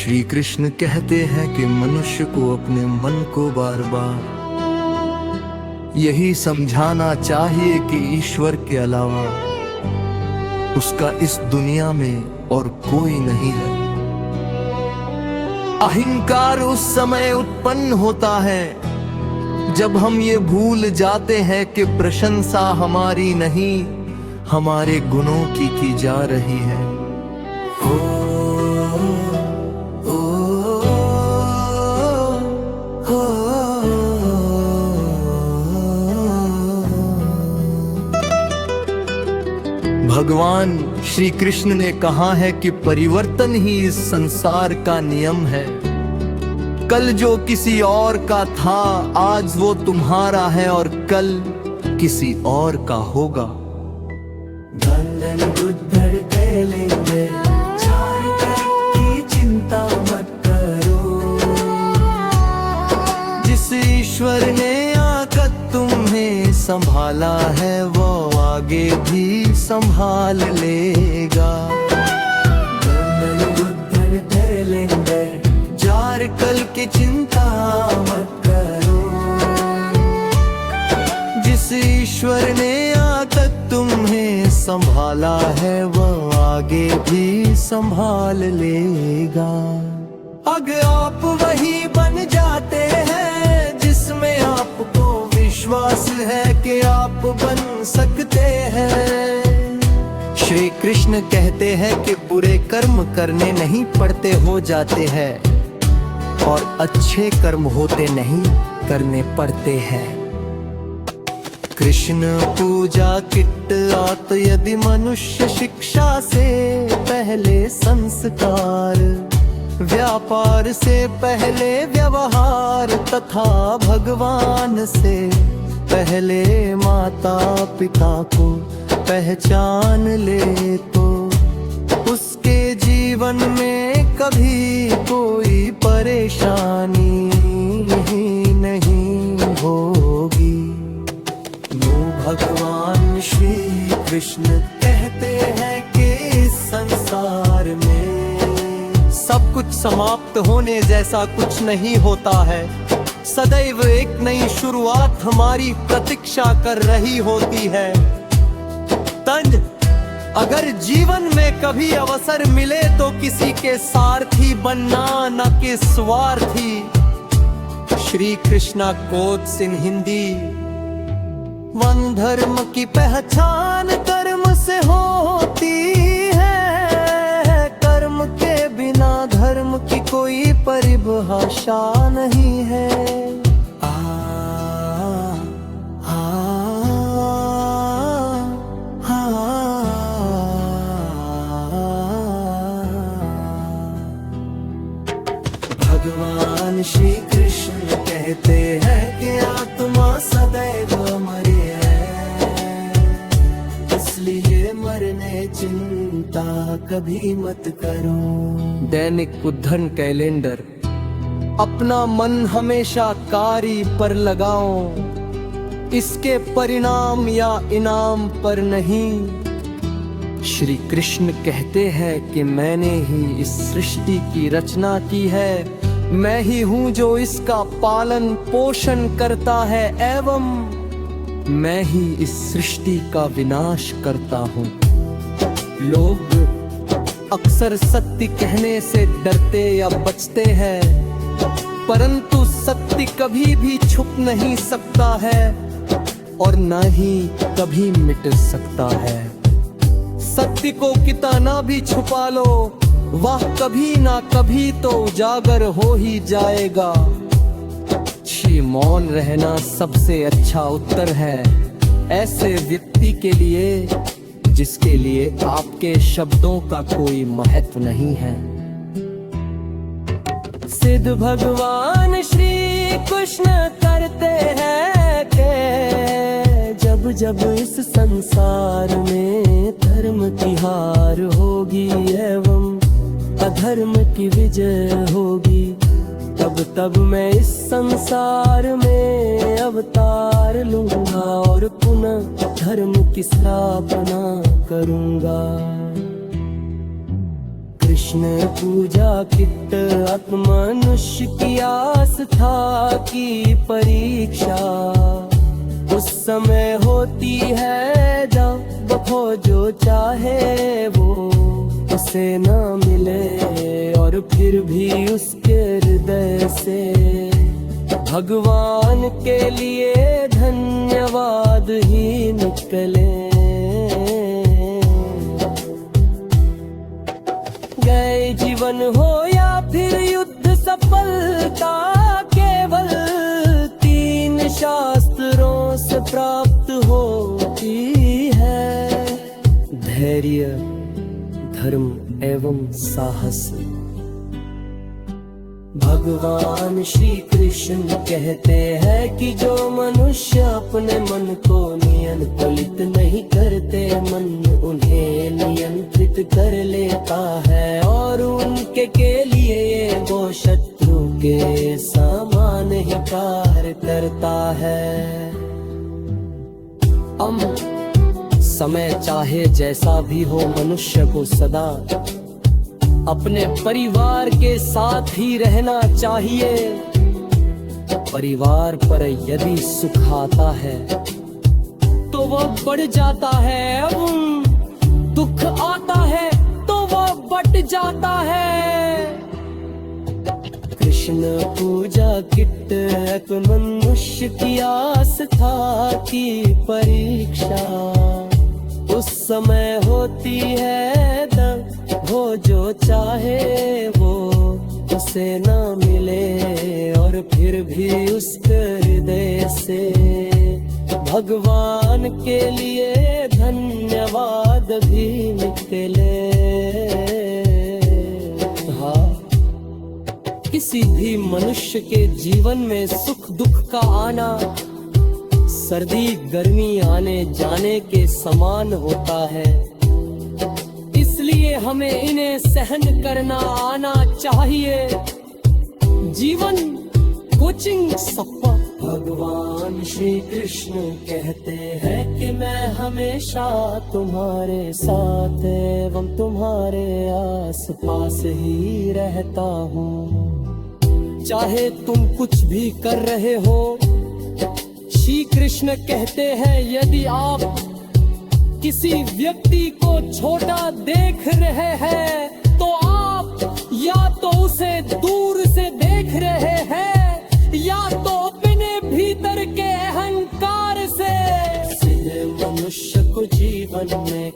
श्री कृष्ण कहते हैं कि मनुष्य को अपने मन को बार बार यही समझाना चाहिए कि ईश्वर के अलावा उसका इस दुनिया में और कोई नहीं है। अहंकार उस समय उत्पन्न होता है जब हम ये भूल जाते हैं कि प्रशंसा हमारी नहीं, हमारे गुणों की जा रही है। भगवान श्री कृष्ण ने कहा है कि परिवर्तन ही इस संसार का नियम है। कल जो किसी और का था आज वो तुम्हारा है और कल किसी और का होगा। की चिंता मत करो, जिस ईश्वर ने आकर तुम्हें संभाला है वो आगे भी संभाल लेगा। जार कल की चिंता मत करो, जिस ईश्वर ने आकर तुम्हें संभाला है वो आगे भी संभाल लेगा। अगर आप वही बन जाते हैं जिसमें आपको विश्वास है कि आप बन सकते हैं। श्री कृष्ण कहते हैं कि बुरे कर्म करने नहीं पड़ते हो जाते हैं और अच्छे कर्म होते नहीं करने पड़ते हैं। कृष्ण पूजा किट आत यदि मनुष्य शिक्षा से पहले संस्कार, व्यापार से पहले व्यवहार तथा भगवान से पहले माता पिता को पहचान ले तो उसके जीवन में कभी कोई परेशानी ही नहीं होगी। भगवान श्री कृष्ण कहते हैं कि इस संसार में सब कुछ समाप्त होने जैसा कुछ नहीं होता है। सदैव एक नई शुरुआत हमारी प्रतीक्षा कर रही होती है। तंज अगर जीवन में कभी अवसर मिले तो किसी के सारथी बनना न कि स्वार्थी। Shri Krishna quotes in Hindi. One धर्म की पहचान कर्म से होती है, कर्म के बिना धर्म की कोई परिभाषा नहीं है। भगवान श्री कृष्ण कहते हैं कि आत्मा सदैव अमर है, इसलिए मरने चिंता कभी मत करो। दैनिक उद्धरण कैलेंडर। अपना मन हमेशा कार्य पर लगाओ, इसके परिणाम या इनाम पर नहीं। श्री कृष्ण कहते हैं कि मैंने ही इस सृष्टि की रचना की है, मैं ही हूँ जो इसका पालन पोषण करता है एवं मैं ही इस सृष्टि का विनाश करता हूँ। लोग अक्सर सत्य कहने से डरते या बचते हैं, परंतु सत्य कभी भी छुप नहीं सकता है और न ही कभी मिट सकता है। सत्य को कितना भी छुपा लो वह कभी ना कभी तो उजागर हो ही जाएगा। मौन रहना सबसे अच्छा उत्तर है ऐसे व्यक्ति के लिए जिसके लिए आपके शब्दों का कोई महत्व नहीं है। सिद्ध भगवान श्री कृष्ण करते हैं कि जब जब इस संसार में धर्म की हार होगी एवं अधर्म की विजय होगी, तब तब मैं इस संसार में अवतार लूंगा और पुनः धर्म की स्थापना करूंगा। कृष्ण पूजा कित अत मनुष्य की आस्था की परीक्षा उस समय होती है जब हो जो चाहे वो उसे न मिले और फिर भी उसके हृदय से भगवान के लिए धन्यवाद ही निकले। गए जीवन हो या फिर युद्ध सफलता केवल 3 शास्त्रों से प्राप्त होती है, धैर्य, धर्म एवं साहस। भगवान श्री कृष्ण कहते हैं कि जो मनुष्य अपने मन को नियंत्रित नहीं करते, मन उन्हें नियंत्रित कर लेता है और उनके के लिए वो शत्रु के समान ही कार्य करता है। समय चाहे जैसा भी हो, मनुष्य को सदा अपने परिवार के साथ ही रहना चाहिए। परिवार पर यदि सुख आता है तो वह बढ़ जाता है, दुख आता है तो वह बट जाता है। कृष्ण पूजा कित एक मनुष्य की आस्था की परीक्षा उस समय होती है जब वो जो चाहे वो उसे न मिले और फिर भी उसके हृदय से भगवान के लिए धन्यवाद भी निकले। हाँ, किसी भी मनुष्य के जीवन में सुख दुख का आना सर्दी गर्मी आने जाने के समान होता है, इसलिए हमें इन्हें सहन करना आना चाहिए। जीवन कोचिंग सप्पा। भगवान श्री कृष्ण कहते हैं कि मैं हमेशा तुम्हारे साथ एवं तुम्हारे आस पास ही रहता हूँ, चाहे तुम कुछ भी कर रहे हो। श्री कृष्ण कहते हैं यदि आप किसी व्यक्ति को छोटा देख रहे हैं तो आप या तो उसे दूर से देख रहे हैं या तो अपने भीतर के अहंकार से। सीधे मनुष्य को जीवन में